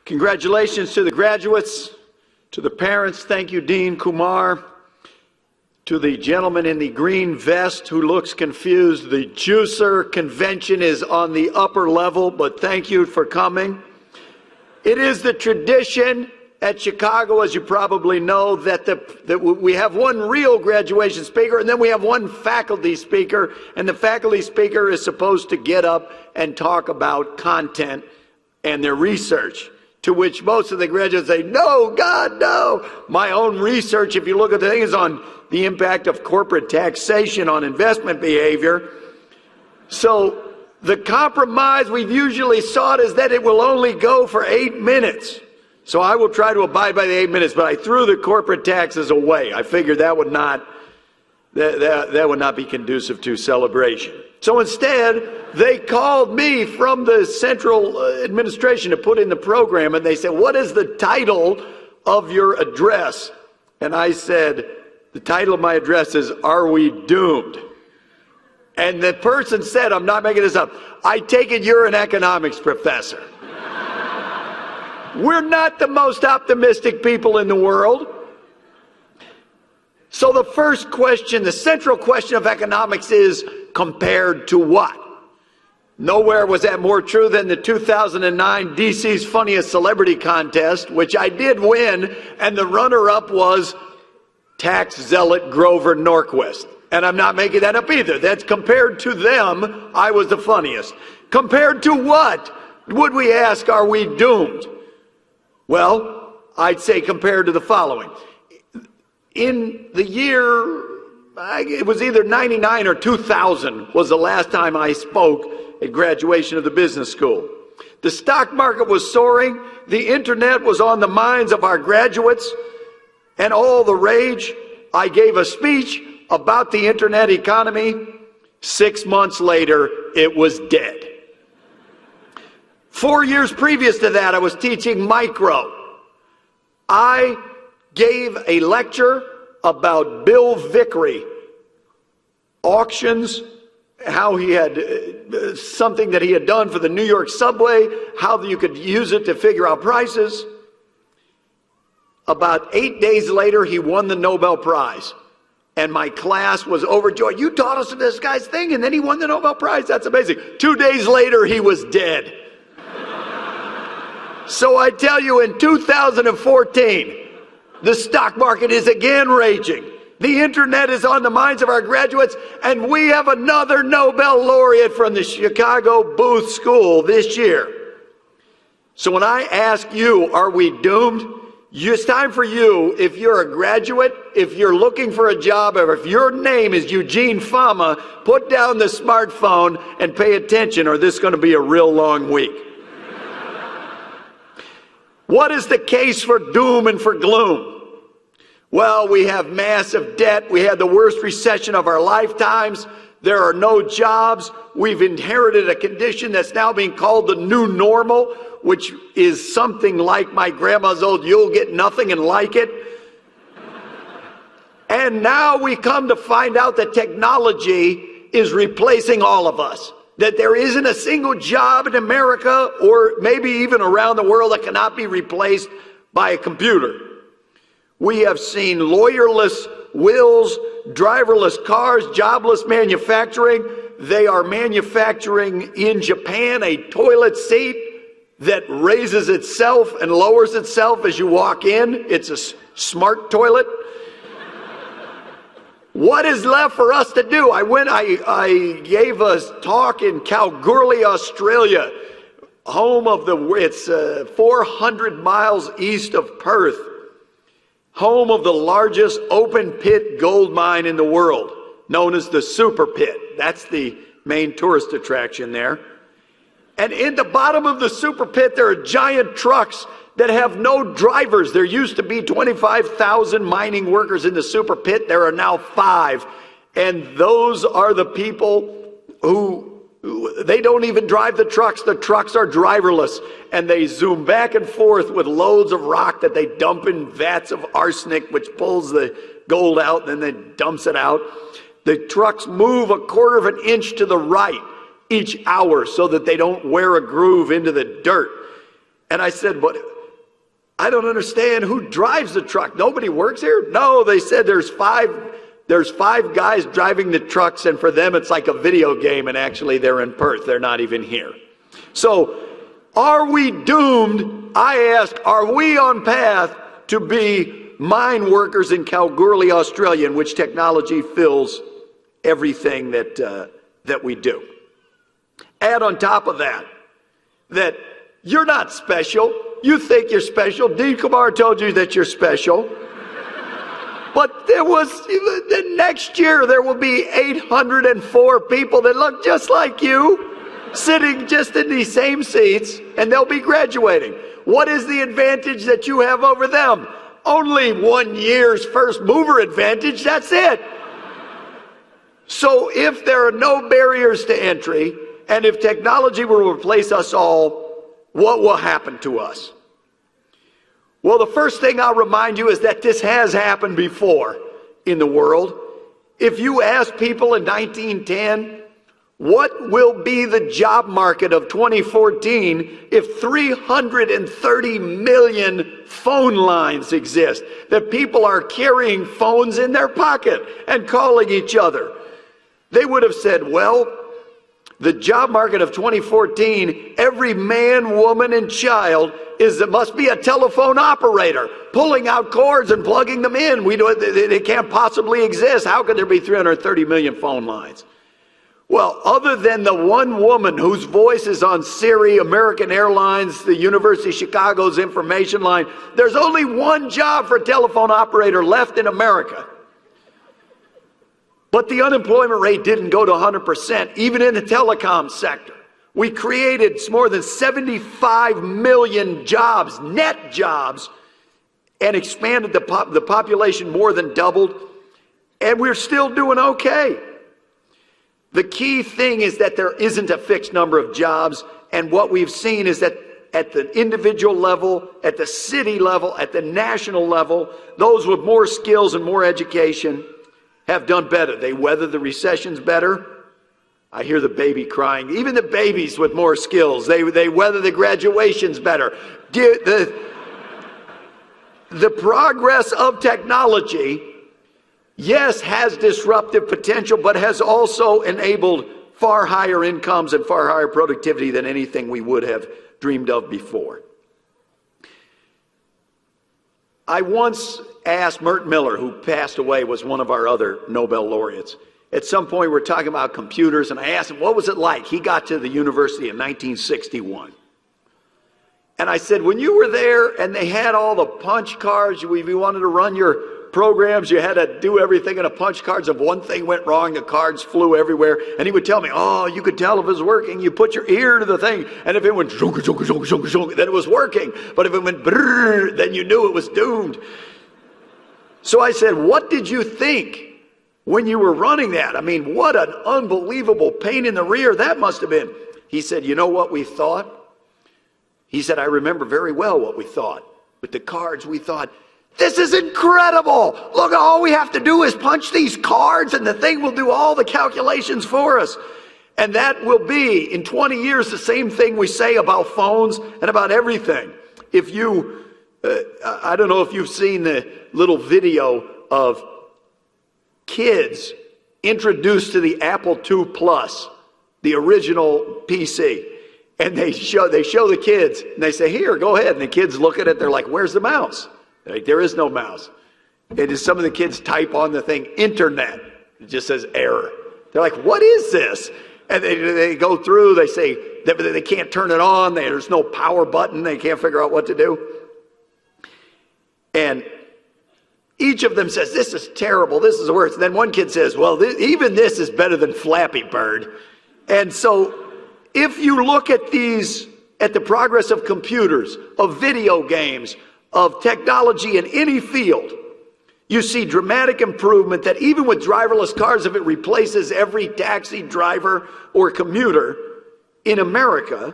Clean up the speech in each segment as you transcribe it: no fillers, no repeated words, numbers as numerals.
Congratulations to the graduates, to the parents. Thank you, Dean Kumar. To the gentleman in the green vest who looks confused, the juicer convention is on the upper level, but thank you for coming. It is the tradition at Chicago, as you probably know, that we have one real graduation speaker and then we have one faculty speaker, and the faculty speaker is supposed to get up and talk about content and their research. To which most of the graduates say, no, God, no. My own research, if you look at the thing, is on the impact of corporate taxation on investment behavior. So the compromise we've usually sought is that it will only go for 8 minutes. So I will try to abide by the 8 minutes, but I threw the corporate taxes away. I figured that would not be conducive to celebration. So instead, they called me from the central administration to put in the program, and they said, what is the title of your address? And I said, the title of my address is, Are We Doomed? And the person said, I'm not making this up, I take it you're an economics professor. We're not the most optimistic people in the world. So the first question, the central question of economics is, compared to what? Nowhere was that more true than the 2009 DC's Funniest Celebrity Contest, which I did win, and the runner-up was tax zealot Grover Norquist. And I'm not making that up either. That's compared to them, I was the funniest. Compared to what would we ask, are we doomed? Well, I'd say compared to the following. In the year, it was either 99 or 2000 was the last time I spoke at graduation of the business school. The stock market was soaring. The internet was on the minds of our graduates and all the rage. I gave a speech about the internet economy. 6 months later, it was dead. 4 years previous to that, I was teaching micro. I gave a lecture about Bill Vickery, auctions, how he had something that he had done for the New York subway, how you could use it to figure out prices. About 8 days later, he won the Nobel Prize. And my class was overjoyed. You taught us this guy's thing, and then he won the Nobel Prize. That's amazing. 2 days later, he was dead. So I tell you, in 2014, the stock market is again raging. The internet is on the minds of our graduates, and we have another Nobel laureate from the Chicago Booth School this year. So when I ask you, are we doomed? It's time for you, if you're a graduate, if you're looking for a job, or if your name is Eugene Fama, put down the smartphone and pay attention, or this is going to be a real long week. What is the case for doom and for gloom? Well, we have massive debt. We had the worst recession of our lifetimes. There are no jobs. We've inherited a condition that's now being called the new normal, which is something like my grandma's old, you'll get nothing and like it. And now we come to find out that technology is replacing all of us. That there isn't a single job in America or maybe even around the world that cannot be replaced by a computer. We have seen lawyerless wills, driverless cars, jobless manufacturing. They are manufacturing in Japan a toilet seat that raises itself and lowers itself as you walk in. It's a smart toilet. What is left for us to do? I gave a talk in Kalgoorlie, Australia, home of it's 400 miles east of Perth, home of the largest open pit gold mine in the world, known as the Super Pit. That's the main tourist attraction there. And in the bottom of the Super Pit, there are giant trucks that have no drivers. There used to be 25,000 mining workers in the Super Pit. There are now 5. And those are the people who, they don't even drive the trucks. The trucks are driverless. And they zoom back and forth with loads of rock that they dump in vats of arsenic, which pulls the gold out and then dumps it out. The trucks move a quarter of an inch to the right each hour so that they don't wear a groove into the dirt. And I said, but I don't understand who drives the truck. Nobody works here? No, they said there's five guys driving the trucks, and for them it's like a video game, and actually they're in Perth. They're not even here. So are we doomed? I ask, are we on path to be mine workers in Kalgoorlie, Australia, in which technology fills everything that we do? Add on top of that you're not special. You think you're special. Dean Kumar told you that you're special. But the next year there will be 804 people that look just like you, sitting just in these same seats, and they'll be graduating. What is the advantage that you have over them? Only 1 year's first mover advantage, that's it. So if there are no barriers to entry, and if technology will replace us all, what will happen to us? Well, the first thing I'll remind you is that this has happened before in the world. If you ask people in 1910, what will be the job market of 2014 if 330 million phone lines exist, that people are carrying phones in their pocket and calling each other? They would have said, well, the job market of 2014, every man, woman, and child must be a telephone operator, pulling out cords and plugging them in. They can't possibly exist. How could there be 330 million phone lines? Well, other than the one woman whose voice is on Siri, American Airlines, the University of Chicago's information line, there's only one job for a telephone operator left in America. But the unemployment rate didn't go to 100%, even in the telecom sector. We created more than 75 million jobs, net jobs, and expanded the population more than doubled, and we're still doing okay. The key thing is that there isn't a fixed number of jobs, and what we've seen is that at the individual level, at the city level, at the national level, those with more skills and more education have done better. They weather the recessions better. I hear the baby crying. Even the babies with more skills, they weather the graduations better. The progress of technology, yes, has disruptive potential, but has also enabled far higher incomes and far higher productivity than anything we would have dreamed of before. I once asked Mert Miller, who passed away, was one of our other Nobel laureates. At some point, we're talking about computers, and I asked him, what was it like? He got to the university in 1961. And I said, when you were there and they had all the punch cards, if you wanted to run your programs, you had to do everything in a punch cards. If one thing went wrong, the cards flew everywhere. And he would tell me, oh, you could tell if it was working. You put your ear to the thing, and if it went shunk, shunk, shunk, shunk, shunk, then it was working. But if it went brrr, then you knew it was doomed. So I said, what did you think when you were running that? I mean, what an unbelievable pain in the rear that must have been. He said, you know what we thought? He said, I remember very well what we thought. With the cards, we thought, this is incredible. Look, all we have to do is punch these cards and the thing will do all the calculations for us. And that will be, in 20 years, the same thing we say about phones and about everything. If you, I don't know if you've seen the little video of kids introduced to the Apple II Plus, the original PC. And they show the kids, and they say, here, go ahead. And the kids look at it, they're like, where's the mouse? They're like, there is no mouse. It is, some of the kids type on the thing, internet. It just says error. They're like, what is this? And they go through, they say that they can't turn it on, there's no power button, they can't figure out what to do. And each of them says, this is terrible, this is the worst. And then one kid says, well, even this is better than Flappy Bird. And so if you look at the progress of computers, of video games, of technology in any field, you see dramatic improvement that even with driverless cars, if it replaces every taxi driver or commuter in America,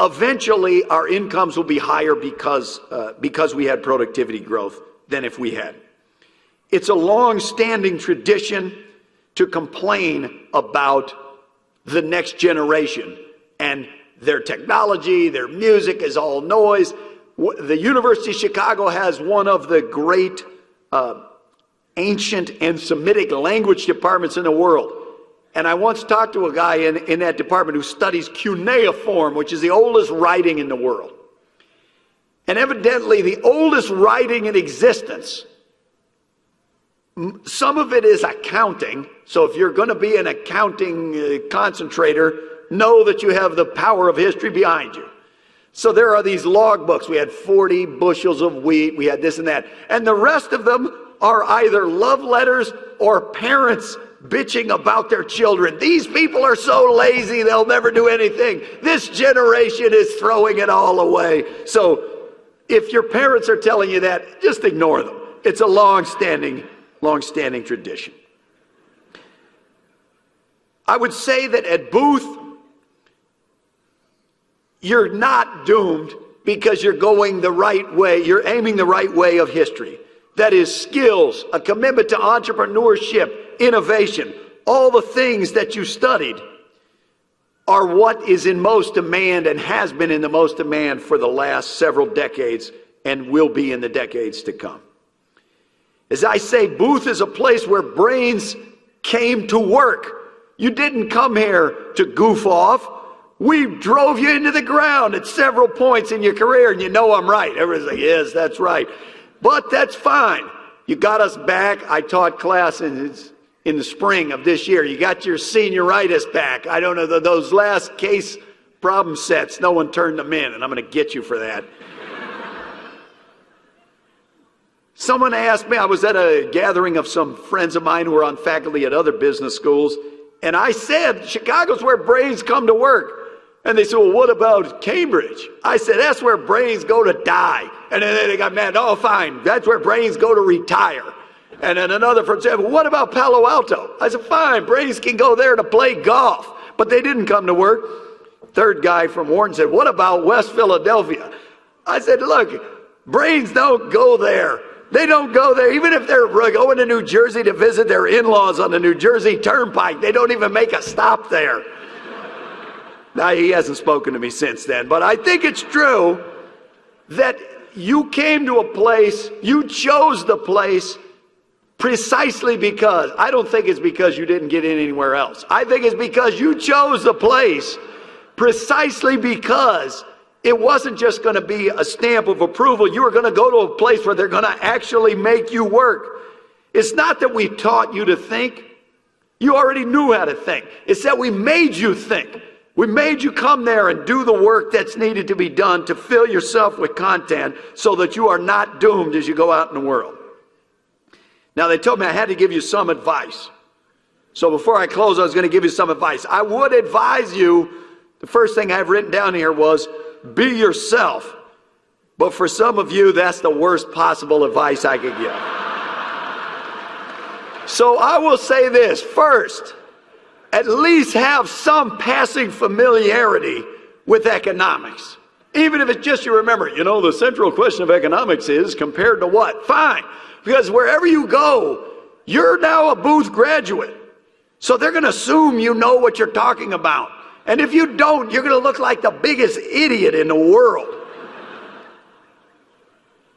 eventually our incomes will be higher because we had productivity growth than if we had. It's a long-standing tradition to complain about the next generation and their technology, their music is all noise. The University of Chicago has one of the great ancient and Semitic language departments in the world. And I once talked to a guy in that department who studies cuneiform, which is the oldest writing in the world. And evidently the oldest writing in existence, some of it is accounting. So if you're going to be an accounting concentrator, know that you have the power of history behind you. So there are these log books. We had 40 bushels of wheat. We had this and that. And the rest of them are either love letters or parents bitching about their children. These people are so lazy, they'll never do anything. This generation is throwing it all away. So if your parents are telling you that, just ignore them. It's a long-standing tradition. I would say that at Booth, you're not doomed because you're going the right way. You're aiming the right way of history. That is skills, a commitment to entrepreneurship, innovation. All the things that you studied are what is in most demand and has been in the most demand for the last several decades and will be in the decades to come. As I say, Booth is a place where brains came to work. You didn't come here to goof off. We drove you into the ground at several points in your career, and you know I'm right. Everybody's like, yes, that's right. But that's fine. You got us back. I taught class in the spring of this year. You got your senioritis back. I don't know, those last case problem sets, no one turned them in, and I'm going to get you for that. Someone asked me, I was at a gathering of some friends of mine who were on faculty at other business schools, and I said, Chicago's where brains come to work. And they said, well, what about Cambridge? I said, that's where brains go to die. And then they got mad. Oh, fine. That's where brains go to retire. And then another friend said, well, what about Palo Alto? I said, fine. Brains can go there to play golf. But they didn't come to work. Third guy from Warren said, what about West Philadelphia? I said, look, brains don't go there. They don't go there. Even if they're going to New Jersey to visit their in-laws on the New Jersey Turnpike, they don't even make a stop there. Now, he hasn't spoken to me since then, but I think it's true that you came to a place, you chose the place precisely because, I don't think it's because you didn't get in anywhere else. I think it's because you chose the place precisely because it wasn't just going to be a stamp of approval. You were going to go to a place where they're going to actually make you work. It's not that we taught you to think. You already knew how to think. It's that we made you think. We made you come there and do the work that's needed to be done to fill yourself with content so that you are not doomed as you go out in the world. Now, they told me I had to give you some advice. So before I close, I was going to give you some advice. I would advise you, the first thing I have written down here was, be yourself. But for some of you, that's the worst possible advice I could give. So I will say this. First, at least have some passing familiarity with economics. Even if it's just you remember, the central question of economics is compared to what? Fine. Because wherever you go, you're now a Booth graduate. So they're going to assume you know what you're talking about. And if you don't, you're going to look like the biggest idiot in the world.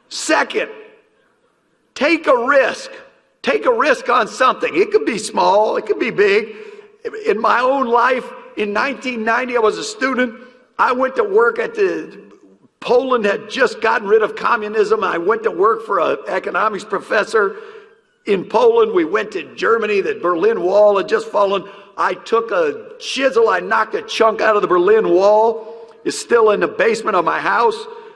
Second, take a risk. Take a risk on something. It could be small, it could be big. In my own life, in 1990, I was a student. I went to work Poland had just gotten rid of communism. I went to work for an economics professor in Poland. We went to Germany. The Berlin Wall had just fallen. I took a chisel. I knocked a chunk out of the Berlin Wall. It's still in the basement of my house.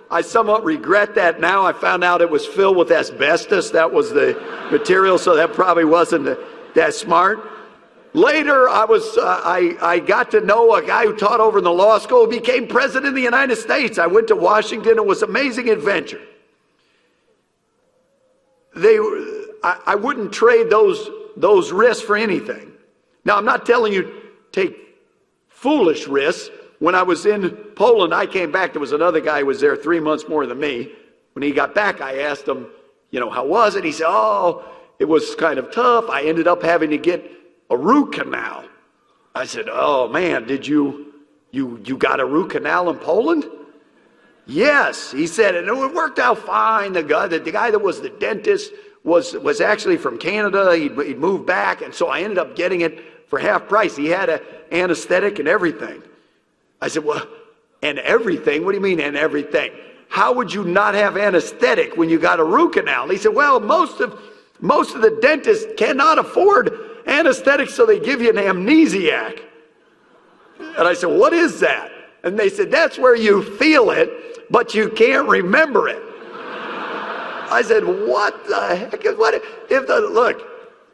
I somewhat regret that now. I found out it was filled with asbestos. That was the material, so that probably wasn't that smart. Later, I got to know a guy who taught over in the law school, who became president of the United States. I went to Washington. It was an amazing adventure. I wouldn't trade those risks for anything. Now, I'm not telling you take foolish risks. When I was in Poland, I came back. There was another guy who was there 3 months more than me. When he got back, I asked him, how was it? He said, it was kind of tough. I ended up having to get a root canal. I said, oh man, did you got a root canal in Poland? Yes, he said, and it worked out fine. The guy that was the dentist was actually from Canada. He'd moved back, and so I ended up getting it for half price. He had an anesthetic and everything. I said, well, and everything? What do you mean, and everything? How would you not have anesthetic when you got a root canal? He said, well, most of the dentists cannot afford anesthetic, so they give you an amnesiac. And I said, what is that? And they said, that's where you feel it, but you can't remember it. I said, what the heck? Look,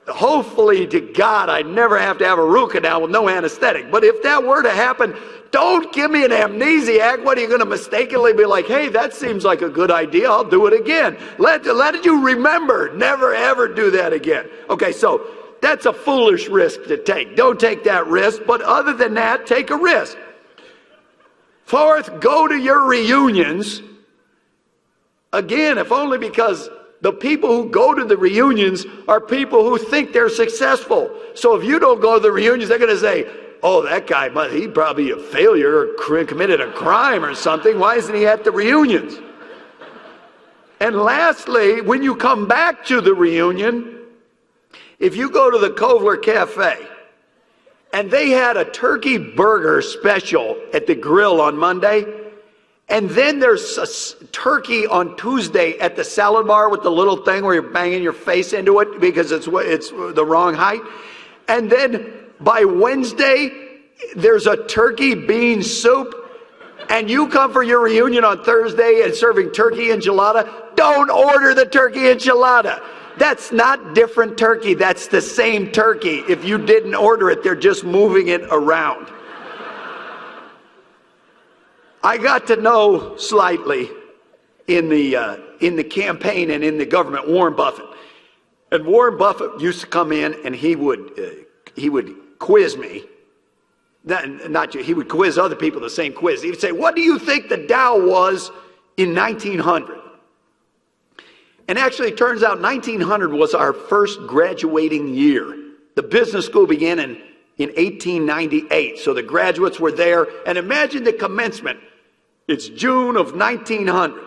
hopefully to God, I never have to have a root canal with no anesthetic. But if that were to happen, don't give me an amnesiac. What, are you going to mistakenly be like, hey, that seems like a good idea, I'll do it again. Let you remember, never ever do that again. Okay, so that's a foolish risk to take. Don't take that risk, but other than that, take a risk. Fourth, go to your reunions. Again, if only because the people who go to the reunions are people who think they're successful. So if you don't go to the reunions, they're going to say, oh, that guy, he's probably a failure or committed a crime or something. Why isn't he at the reunions? And lastly, when you come back to the reunion, if you go to the Kovler Cafe and they had a turkey burger special at the grill on Monday, and then there's a turkey on Tuesday at the salad bar with the little thing where you're banging your face into it because it's the wrong height. And then by Wednesday, there's a turkey bean soup. And you come for your reunion on Thursday and serving turkey enchilada. Don't order the turkey enchilada. That's not different turkey. That's the same turkey. If you didn't order it, they're just moving it around. I got to know slightly in the campaign and in the government Warren Buffett. And Warren Buffett used to come in and he would quiz me. Not you, he would quiz other people the same quiz. He would say, what do you think the Dow was in 1900? And actually it turns out 1900 was our first graduating year. The business school began in 1898. So the graduates were there. And imagine the commencement. It's June of 1900.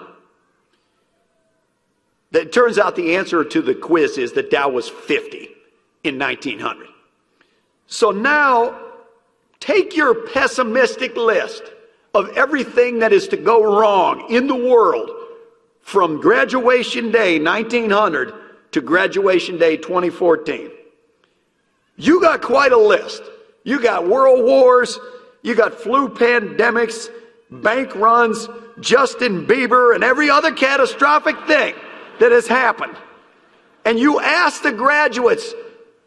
It turns out the answer to the quiz is that Dow was 50 in 1900. So now, take your pessimistic list of everything that is to go wrong in the world from graduation day 1900 to graduation day 2014. You got quite a list. You got world wars, you got flu pandemics, bank runs, Justin Bieber, and every other catastrophic thing that has happened. And you ask the graduates,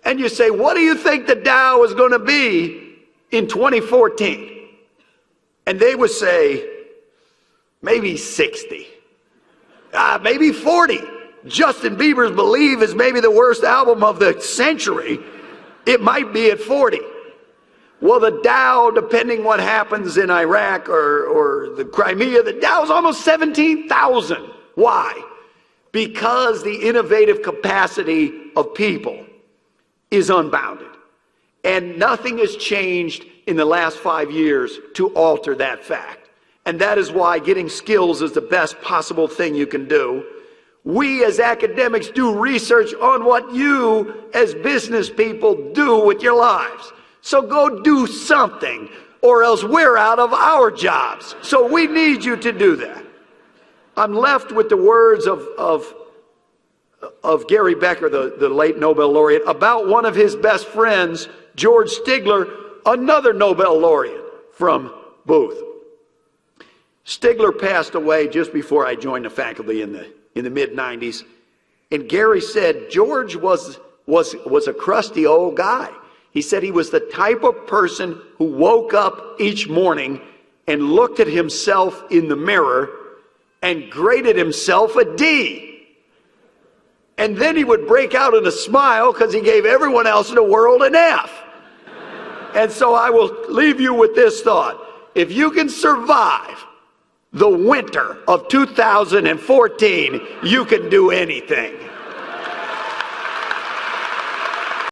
and you say, what do you think the Dow is going to be in 2014? And they would say, maybe 60. Maybe 40. Justin Bieber's Believe is maybe the worst album of the century. It might be at 40. Well, the Dow, depending what happens in Iraq or the Crimea, the Dow is almost 17,000. Why? Because the innovative capacity of people is unbounded. And nothing has changed in the last 5 years to alter that fact. And that is why getting skills is the best possible thing you can do. We as academics do research on what you as business people do with your lives. So go do something, or else we're out of our jobs. So we need you to do that. I'm left with the words of Gary Becker, the late Nobel laureate, about one of his best friends, George Stigler, another Nobel laureate from Booth. Stigler passed away just before I joined the faculty in the mid-90s. And Gary said George was a crusty old guy. He said he was the type of person who woke up each morning and looked at himself in the mirror and graded himself a D. And then he would break out in a smile because he gave everyone else in the world an F. And so I will leave you with this thought. If you can survive the winter of 2014, you can do anything.